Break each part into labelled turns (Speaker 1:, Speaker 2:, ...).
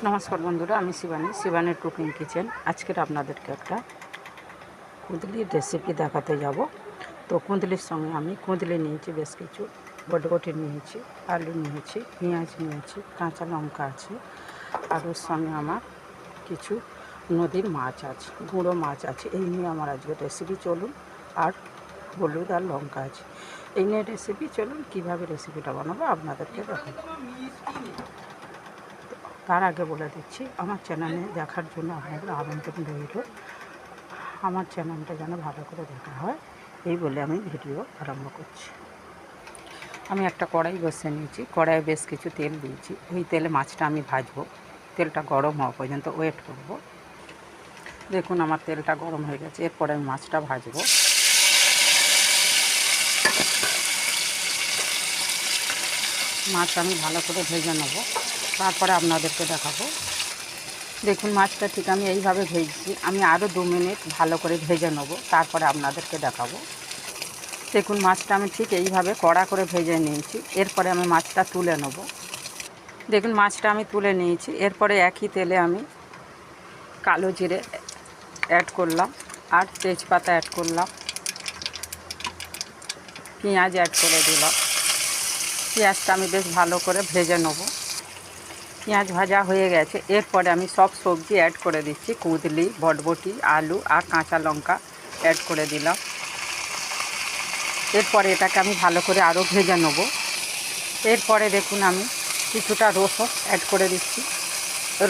Speaker 1: নমস্কার বন্ধুরা, আমি শিবানীর কুকিং কিচেন। আজকের আপনাদেরকে একটা কুঁদলির রেসিপি দেখাতে যাব। তো কুঁদলির সঙ্গে আমি কুঁদলি নিয়েছি, বেশ কিছু বটবটি নিয়েছি, আলু নিয়েছি, পেঁয়াজ নিয়েছি, কাঁচা লঙ্কা আছে, আর ওর সঙ্গে আমার কিছু নদীর মাছ আছে, গুঁড়ো মাছ আছে। এই নিয়ে আমার আজকের রেসিপি। চলুন, আর হলুদ আর লঙ্কা আছে, এই নিয়ে রেসিপি। চলুন কীভাবে রেসিপিটা বানাবো আপনাদেরকে দেখাবো। তার আগে বলে দিচ্ছি, আমার চ্যানেলে দেখার জন্য আপনাদের আমন্ত্রণ রইল। আমার চ্যানেলটা যেন ভালো করে দেখা হয়, এই বলে আমি ভিডিও আরম্ভ করছি। আমি একটা কড়াই বসিয়ে নিয়েছি, কড়াইয়ে বেশ কিছু তেল দিয়েছি। ওই তেলে মাছটা আমি ভাজবো। তেলটা গরম হওয়া পর্যন্ত ওয়েট করব। দেখুন আমার তেলটা গরম হয়ে গেছে, এরপরে আমি মাছটা ভাজবো। মাছ আমি ভালো করে ভেজে নেব, তারপরে আপনাদেরকে দেখাবো। দেখুন মাছটা ঠিক আমি এইভাবে ভেজেছি। আমি আরও 2 মিনিট ভালো করে ভেজে নেব, তারপরে আপনাদেরকে দেখাবো। দেখুন মাছটা আমি ঠিক এইভাবে কড়া করে ভেজে নিয়েছি। এরপরে আমি মাছটা তুলে নেব। দেখুন মাছটা আমি তুলে নিয়েছি। এরপরে একই তেলে আমি কালো জিরে অ্যাড করলাম, আর তেজপাতা অ্যাড করলাম, পেঁয়াজ অ্যাড করে দিলাম। পেঁয়াজটা আমি বেশ ভালো করে ভেজে নেব। পেঁয়াজ ভাজা হয়ে গেছে। এরপরে আমি সব সবজি অ্যাড করে দিচ্ছি। কুঁদলি, বটবটি, আলু আর কাঁচা লঙ্কা অ্যাড করে দিলাম। এরপরে এটাকে আমি ভালো করে আরও ভেজে নেব। এরপরে দেখুন আমি কিছুটা রসুন অ্যাড করে দিচ্ছি।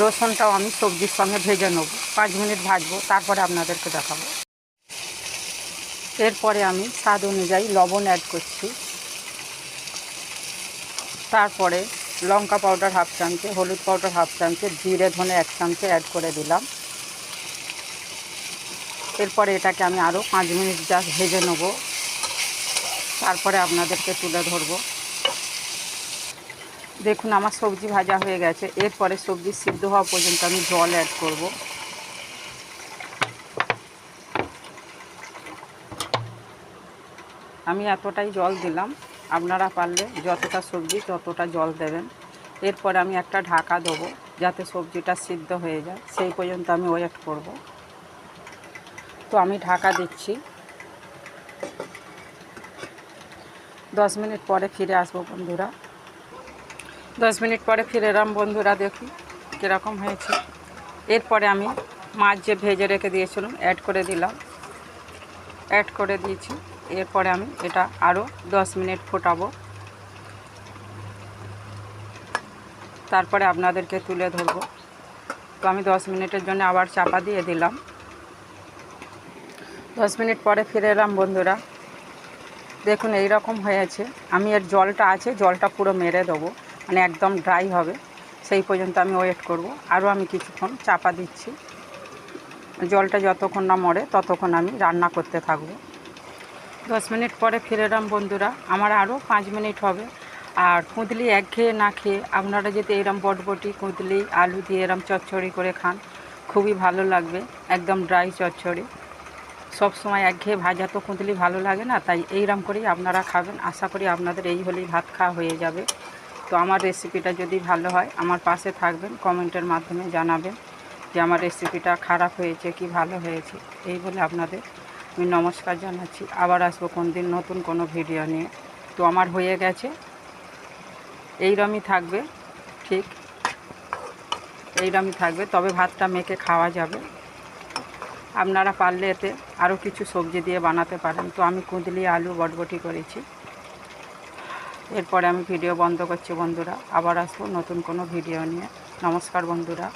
Speaker 1: রসুনটাও আমি সবজির সঙ্গে ভেজে নেব, 5 মিনিট ভাজবো, তারপরে আপনাদেরকে দেখাবো। এরপরে আমি স্বাদ অনুযায়ী লবণ অ্যাড করছি। তারপরে লঙ্কা পাউডার হাফ চামচে, হলুদ পাউডার হাফ চামচে, জিরে ধনে 1 চামচে অ্যাড করে দিলাম। এরপরে এটাকে আমি আরও 5 মিনিট জাস্ট ভেজে নেব, তারপরে আপনাদেরকে তুলে ধরবো। দেখুন আমার সবজি ভাজা হয়ে গেছে। এরপরে সবজি সিদ্ধ হওয়া পর্যন্ত আমি জল অ্যাড করব। আমি এতটাই জল দিলাম, আপনারা পারলে যতটা সবজি ততটা জল দেবেন। এরপরে আমি একটা ঢাকা দেবো, যাতে সবজিটা সিদ্ধ হয়ে যায়, সেই পর্যন্ত আমি ওয়েট করব। তো আমি ঢাকা দিচ্ছি। 10 মিনিট পরে ফিরে আসবো বন্ধুরা। 10 মিনিট পরে ফিরে এলাম বন্ধুরা, দেখি কীরকম হয়েছে। এরপরে আমি মাছ যে ভেজে রেখে দিয়েছিলাম অ্যাড করে দিলাম, অ্যাড করে দিয়েছি। এরপরে আমি এটা আরও 10 মিনিট ফোটাবো, তারপরে আপনাদেরকে তুলে ধরবো। তো আমি 10 মিনিটের জন্য আবার চাপা দিয়ে দিলাম। 10 মিনিট পরে ফিরে এলাম বন্ধুরা। দেখুন এই রকম হয়েছে। আমি এর জলটা আছে, জলটা পুরো মেরে দেবো, মানে একদম ড্রাই হবে, সেই পর্যন্ত আমি ওয়েট করব। আরও আমি কিছুক্ষণ চাপা দিচ্ছি। জলটা যতক্ষণ না মরে ততক্ষণ আমি রান্না করতে থাকব। 10 মিনিট পরে ফিরে এলাম বন্ধুরা। আমার আরও 5 মিনিট হবে। আর কুঁদলি একঘেয়ে না খেয়ে আপনারা যদি এরম বটবটি, কুঁদলি, আলু দিয়ে এরম চচ্চড়ি করে খান, খুবই ভালো লাগবে। একদম ড্রাই চচ্চড়ি। সব সময় একঘেয়ে ভাজা তো কুঁদলি ভালো লাগে না, তাই এইরকম করেই আপনারা খাবেন। আশা করি আপনাদের এই হলেই ভাত খাওয়া হয়ে যাবে। তো আমার রেসিপিটা যদি ভালো হয় আমার পাশে থাকবেন, কমেন্টের মাধ্যমে জানাবেন যে আমার রেসিপিটা খারাপ হয়েছে কি ভালো হয়েছে। এই বলে আপনাদের আমি নমস্কার জানাচ্ছি। আবার আসবো কোন দিন নতুন কোনো ভিডিও নিয়ে। তো আমার হয়ে গেছে, এইরকমই থাকবে, ঠিক এইরকমই থাকবে, তবে ভাতটা মেখে খাওয়া যাবে। আপনারা পারলে এতে আরও কিছু সবজি দিয়ে বানাতে পারেন। তো আমি কুঁদলি, আলু, বটবটি করেছি। এরপরে আমি ভিডিও বন্ধ করছি বন্ধুরা। আবার আসবো নতুন কোনো ভিডিও নিয়ে। নমস্কার বন্ধুরা।